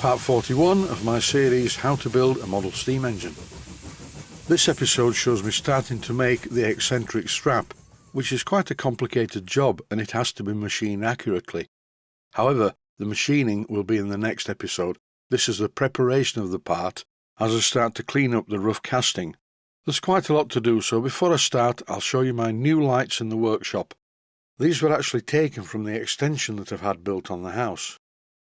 part 41 of my series How to Build a Model Steam Engine. This episode shows me starting to make the eccentric strap, which is quite a complicated job and it has to be machined accurately. However, the machining will be in the next episode. This is the preparation of the part as I start to clean up the rough casting. There's quite a lot to do, so before I start I'll show you my new lights in the workshop. These were actually taken from the extension that I've had built on the house.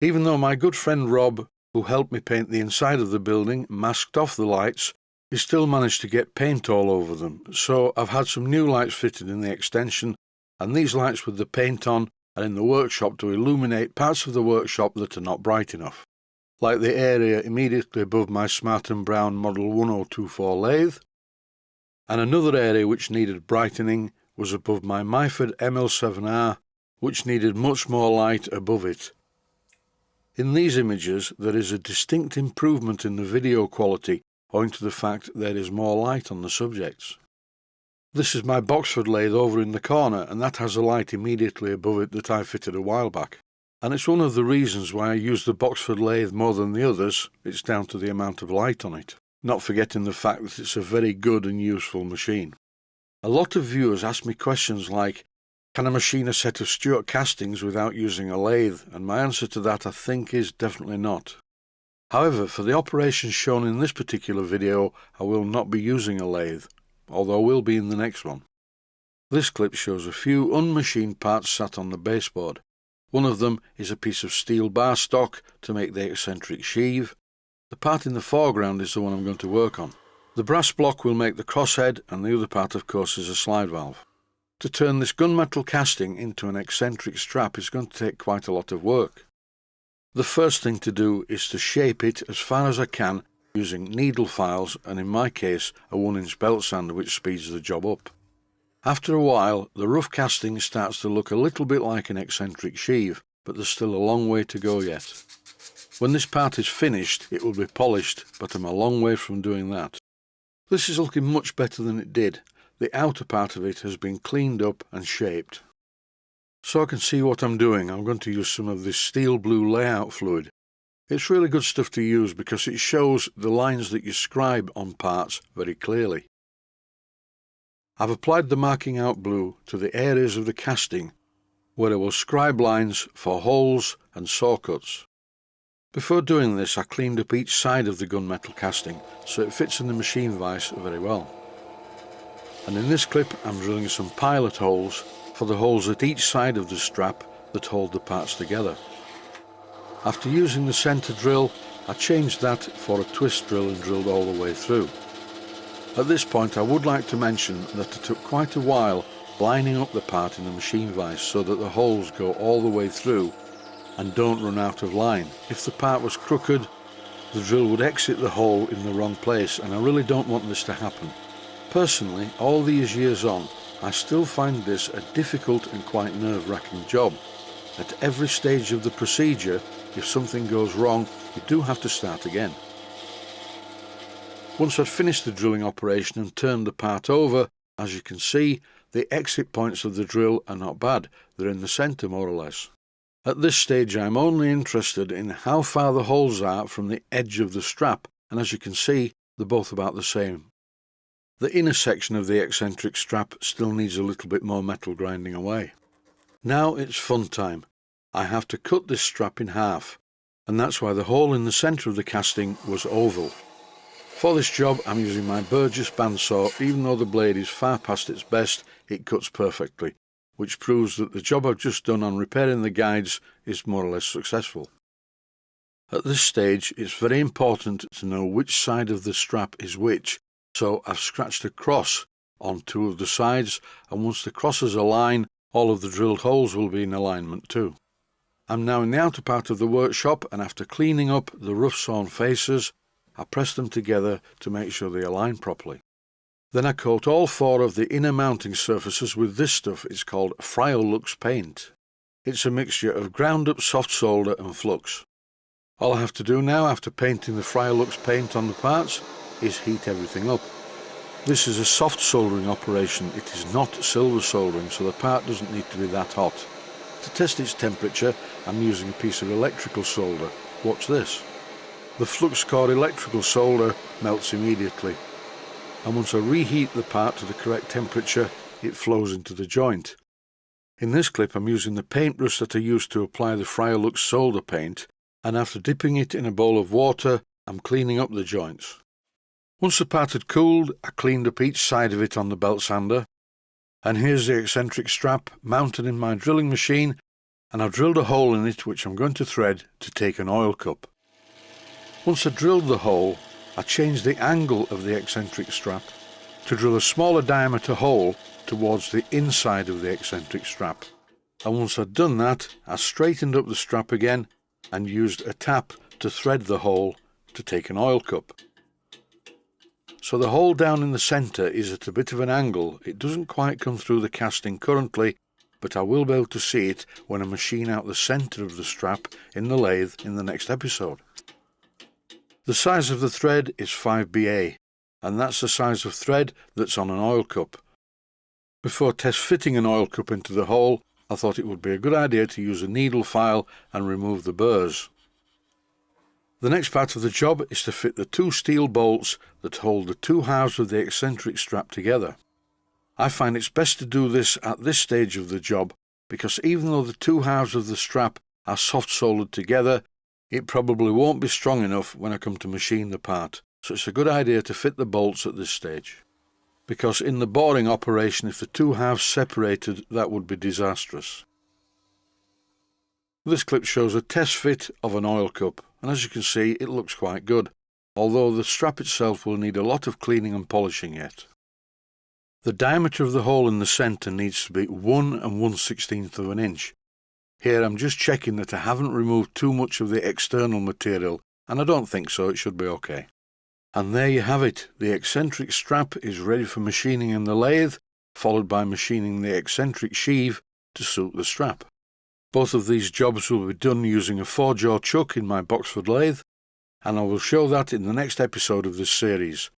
Even though my good friend Rob, who helped me paint the inside of the building, masked off the lights, he still managed to get paint all over them, so I've had some new lights fitted in the extension, and these lights with the paint on are in the workshop to illuminate parts of the workshop that are not bright enough, like the area immediately above my Smart & Brown Model 1024 lathe, and another area which needed brightening was above my Myford ML7R, which needed much more light above it. In these images there is a distinct improvement in the video quality owing to the fact there is more light on the subjects. This is my Boxford lathe over in the corner, and that has a light immediately above it that I fitted a while back. And it's one of the reasons why I use the Boxford lathe more than the others. It's down to the amount of light on it, not forgetting the fact that it's a very good and useful machine. A lot of viewers ask me questions like, can I machine a set of Stuart castings without using a lathe? And my answer to that I think is definitely not. However, for the operations shown in this particular video, I will not be using a lathe, although I will be in the next one. This clip shows a few unmachined parts sat on the baseboard. One of them is a piece of steel bar stock to make the eccentric sheave. The part in the foreground is the one I'm going to work on. The brass block will make the crosshead, and the other part of course is a slide valve. To turn this gunmetal casting into an eccentric strap is going to take quite a lot of work. The first thing to do is to shape it as far as I can using needle files and in my case a 1-inch belt sander, which speeds the job up. After a while the rough casting starts to look a little bit like an eccentric sheave, but there's still a long way to go yet. When this part is finished it will be polished, but I'm a long way from doing that. This is looking much better than it did. The outer part of it has been cleaned up and shaped. So I can see what I'm doing, I'm going to use some of this steel blue layout fluid. It's really good stuff to use because it shows the lines that you scribe on parts very clearly. I've applied the marking out blue to the areas of the casting where I will scribe lines for holes and saw cuts. Before doing this I cleaned up each side of the gunmetal casting so it fits in the machine vise very well. And in this clip I'm drilling some pilot holes for the holes at each side of the strap that hold the parts together. After using the centre drill I changed that for a twist drill and drilled all the way through. At this point I would like to mention that it took quite a while lining up the part in the machine vise so that the holes go all the way through and don't run out of line. If the part was crooked, the drill would exit the hole in the wrong place, and I really don't want this to happen. Personally, all these years on, I still find this a difficult and quite nerve-wracking job. At every stage of the procedure, if something goes wrong, you do have to start again. Once I'd finished the drilling operation and turned the part over, as you can see, the exit points of the drill are not bad. They're in the centre more or less. At this stage I'm only interested in how far the holes are from the edge of the strap, and as you can see, they're both about the same. The inner section of the eccentric strap still needs a little bit more metal grinding away. Now it's fun time. I have to cut this strap in half, and that's why the hole in the centre of the casting was oval. For this job I'm using my Burgess bandsaw. Even though the blade is far past its best, it cuts perfectly, which proves that the job I've just done on repairing the guides is more or less successful. At this stage it's very important to know which side of the strap is which. So I've scratched a cross on two of the sides, and once the crosses align, all of the drilled holes will be in alignment too. I'm now in the outer part of the workshop, and after cleaning up the rough sawn faces, I press them together to make sure they align properly. Then I coat all 4 of the inner mounting surfaces with this stuff. It's called Friolux paint. It's a mixture of ground up soft solder and flux. All I have to do now after painting the Friolux paint on the parts is heat everything up. This is a soft soldering operation. It is not silver soldering, so the part doesn't need to be that hot. To test its temperature I'm using a piece of electrical solder. Watch this. the flux core electrical solder melts immediately, and once I reheat the part to the correct temperature, it flows into the joint. In this clip I'm using the paintbrush that I used to apply the Friolux solder paint, and after dipping it in a bowl of water, I'm cleaning up the joints. Once the part had cooled, I cleaned up each side of it on the belt sander, and here's the eccentric strap mounted in my drilling machine, and I've drilled a hole in it which I'm going to thread to take an oil cup. Once I drilled the hole, I changed the angle of the eccentric strap to drill a smaller diameter hole towards the inside of the eccentric strap, and once I'd done that, I straightened up the strap again and used a tap to thread the hole to take an oil cup. So the hole down in the centre is at a bit of an angle. It doesn't quite come through the casting currently, but I will be able to see it when I machine out the centre of the strap in the lathe in the next episode. The size of the thread is 5BA, and that's the size of thread that's on an oil cup. Before test fitting an oil cup into the hole, I thought it would be a good idea to use a needle file and remove the burrs. The next part of the job is to fit the two steel bolts that hold the two halves of the eccentric strap together. I find it's best to do this at this stage of the job because even though the two halves of the strap are soft soldered together, it probably won't be strong enough when I come to machine the part, so it's a good idea to fit the bolts at this stage. Because in the boring operation, if the two halves separated, that would be disastrous. This clip shows a test fit of an oil cup, and as you can see it looks quite good, although the strap itself will need a lot of cleaning and polishing yet. The diameter of the hole in the centre needs to be 1 1/16 of an inch. Here I'm just checking that I haven't removed too much of the external material, and I don't think so, it should be okay. And there you have it, the eccentric strap is ready for machining in the lathe, followed by machining the eccentric sheave to suit the strap. Both of these jobs will be done using a 4-jaw chuck in my Boxford lathe, and I will show that in the next episode of this series.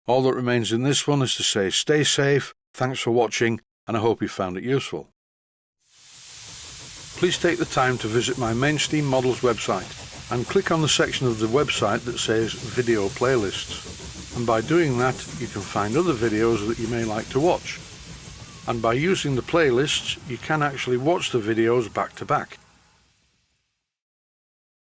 All that remains in this one is to say stay safe, thanks for watching, and I hope you found it useful. Please take the time to visit my Mainsteam Models website and click on the section of the website that says Video Playlists, and by doing that you can find other videos that you may like to watch. And by using the playlists, you can actually watch the videos back to back.